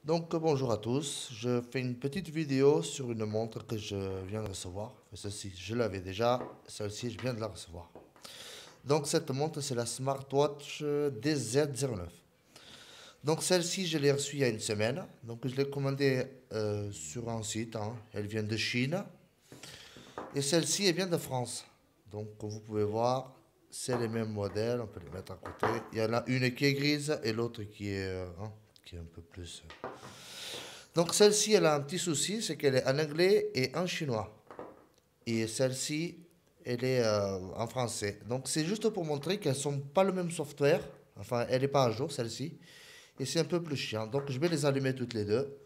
Donc bonjour à tous, je fais une petite vidéo sur une montre que je viens de recevoir. Celle-ci, je l'avais déjà, celle-ci, je viens de la recevoir. Donc cette montre, c'est la Smartwatch DZ09. Donc celle-ci, je l'ai reçue il y a une semaine. Donc je l'ai commandée sur un site, hein. Elle vient de Chine. Et celle-ci, elle vient de France. Donc comme vous pouvez voir, c'est les mêmes modèles, on peut les mettre à côté. Il y en a une qui est grise et l'autre qui est un peu plus... Donc celle-ci, elle a un petit souci, c'est qu'elle est en anglais et en chinois. Et celle-ci, elle est en français. Donc c'est juste pour montrer qu'elles ne sont pas le même software. Enfin, elle n'est pas à jour, celle-ci. Et c'est un peu plus chiant. Donc je vais les allumer toutes les deux.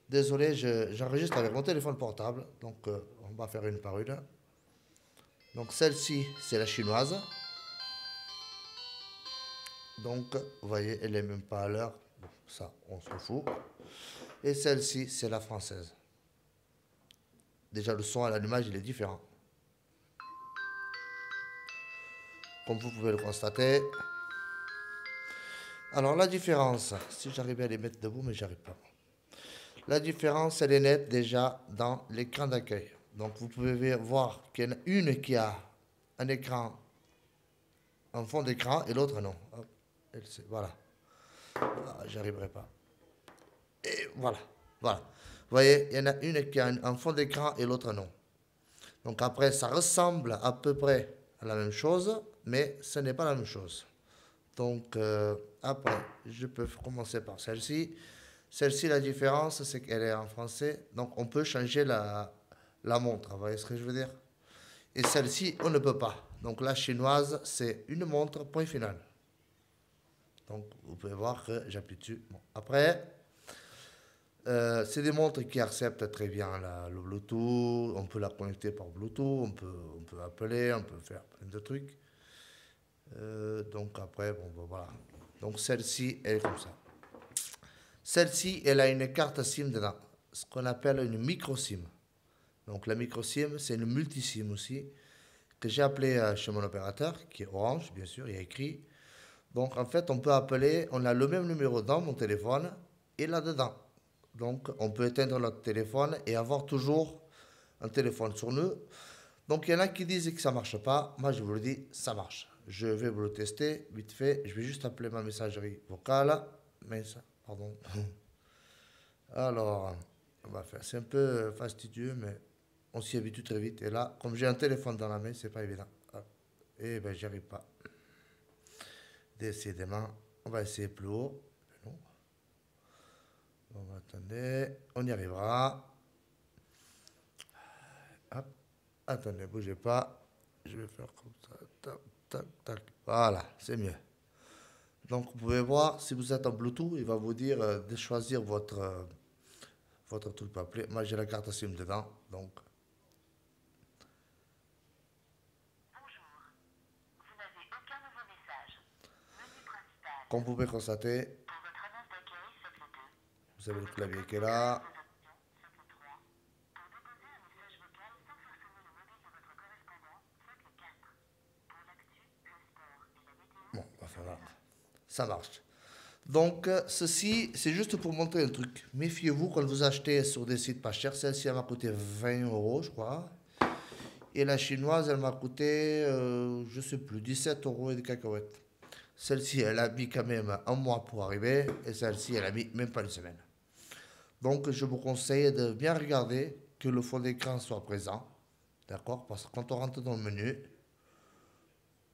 Désolé, j'enregistre avec mon téléphone portable. Donc on va faire une par une. Donc celle-ci, c'est la chinoise. Donc, vous voyez, elle n'est même pas à l'heure. Bon, ça, on s'en fout. Et celle-ci, c'est la française. Déjà, le son à l'allumage, il est différent. Comme vous pouvez le constater. Alors, la différence, si j'arrivais à les mettre debout, mais j'arrive pas. La différence, elle est nette déjà dans l'écran d'accueil. Donc, vous pouvez voir qu'il y en a une qui a un écran, un fond d'écran, et l'autre non. Hop, voilà. Ah, j'arriverai pas. Et voilà. Voilà. Vous voyez, il y en a une qui a un fond d'écran et l'autre non. Donc après, ça ressemble à peu près à la même chose, mais ce n'est pas la même chose. Donc après, je peux commencer par celle-ci. Celle-ci, la différence, c'est qu'elle est en français. Donc on peut changer la montre, vous voyez ce que je veux dire? Et celle-ci, on ne peut pas. Donc la chinoise, c'est une montre, point final. Donc vous pouvez voir que j'appuie dessus. Bon. Après, c'est des montres qui acceptent très bien le Bluetooth. On peut la connecter par Bluetooth, on peut appeler, on peut faire plein de trucs. Donc après, bon, ben voilà. Donc celle-ci, elle est comme ça. Celle-ci, elle a une carte SIM dedans, ce qu'on appelle une micro SIM. Donc la micro SIM, c'est une multi SIM aussi, que j'ai appelé chez mon opérateur, qui est Orange, bien sûr, il y a écrit. Donc en fait, on peut appeler, on a le même numéro dans mon téléphone et là-dedans. Donc on peut éteindre notre téléphone et avoir toujours un téléphone sur nous. Donc il y en a qui disent que ça marche pas. Moi je vous le dis, ça marche. Je vais vous le tester vite fait. Je vais juste appeler ma messagerie vocale. Mais ça, pardon. Alors, on va faire. C'est un peu fastidieux, mais on s'y habitue très vite. Et là, comme j'ai un téléphone dans la main, c'est pas évident. Hop. Et ben j'y arrive pas. Décidément, on va essayer plus haut. Non. Attendez, on y arrivera. Hop. Attendez, bougez pas. Je vais faire comme ça. Tac, tac, tac. Voilà, c'est mieux. Donc, vous pouvez voir, si vous êtes en Bluetooth, il va vous dire de choisir votre truc pour appeler. Moi, j'ai la carte SIM dedans. Donc, comme vous pouvez constater, vous avez le clavier qui est là. Bon, enfin, voilà. Ça marche. Donc, ceci, c'est juste pour montrer un truc. Méfiez-vous quand vous achetez sur des sites pas chers. Celle-ci, elle m'a coûté 20 euros, je crois. Et la chinoise, elle m'a coûté, je sais plus, 17 euros et des cacahuètes. Celle-ci, elle a mis quand même un mois pour arriver. Et celle-ci, elle a mis même pas une semaine. Donc, je vous conseille de bien regarder que le fond d'écran soit présent. D'accord? Parce que quand on rentre dans le menu,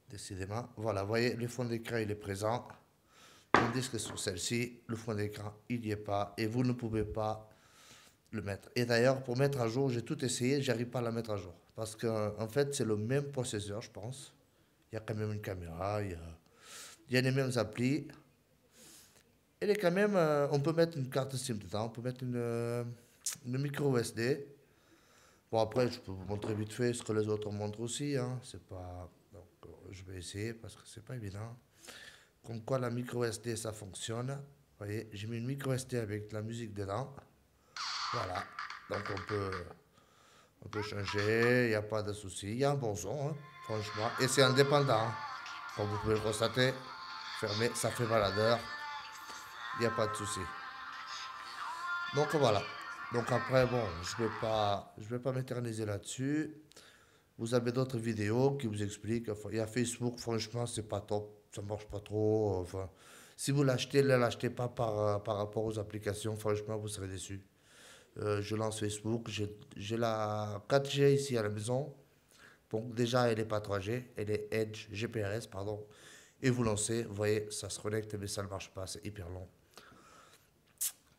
décidément, voilà, vous voyez, le fond d'écran, il est présent. Tandis que sur celle-ci, le fond d'écran, il n'y est pas. Et vous ne pouvez pas le mettre. Et d'ailleurs, pour mettre à jour, j'ai tout essayé, j'arrive pas à la mettre à jour. Parce qu'en fait, c'est le même processeur, je pense. Il y a quand même une caméra, il y a les mêmes applis. Elle est quand même, on peut mettre une carte SIM dedans, on peut mettre une micro SD. Bon, après, je peux vous montrer vite fait ce que les autres montrent aussi, hein. C'est pas... Donc, je vais essayer parce que c'est pas évident. Comme quoi, la micro SD, ça fonctionne. Vous voyez, j'ai mis une micro SD avec de la musique dedans. Voilà. Donc, on peut changer, il n'y a pas de souci. Il y a un bon son, hein, franchement. Et c'est indépendant, hein. Comme vous pouvez le constater, fermé, ça fait baladeur. Il n'y a pas de souci. Donc voilà. Donc après, bon, je vais pas m'éterniser là-dessus. Vous avez d'autres vidéos qui vous expliquent. Enfin, il y a Facebook, franchement, c'est pas top. Ça marche pas trop. Enfin, si vous l'achetez, ne l'achetez pas par rapport aux applications. Franchement, vous serez déçus. Je lance Facebook. J'ai la 4G ici à la maison. Donc déjà, elle n'est pas 3G. Elle est Edge GPRS, pardon. Et vous lancez, vous voyez, ça se connecte, mais ça ne marche pas. C'est hyper long.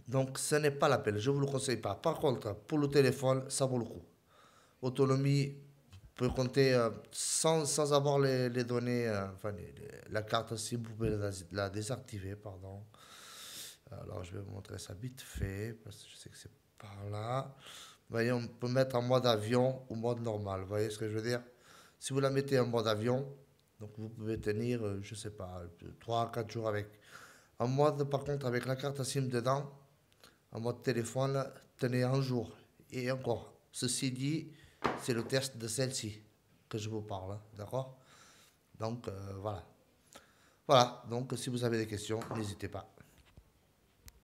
Donc, ce n'est pas la peine. Je ne vous le conseille pas. Par contre, pour le téléphone, ça vaut le coup. Autonomie, vous pouvez compter sans avoir les données, enfin la carte SIM, vous pouvez la désactiver, pardon. Alors je vais vous montrer ça vite fait, parce que je sais que c'est par là. Vous voyez, on peut mettre en mode avion ou mode normal, vous voyez ce que je veux dire? Si vous la mettez en mode avion, donc vous pouvez tenir, je sais pas, 3 à 4 jours avec. En mode, par contre, avec la carte SIM dedans, en mode téléphone, tenez un jour. Et encore, ceci dit, c'est le test de celle-ci que je vous parle, hein, d'accord? Donc voilà. Voilà, donc si vous avez des questions, n'hésitez pas.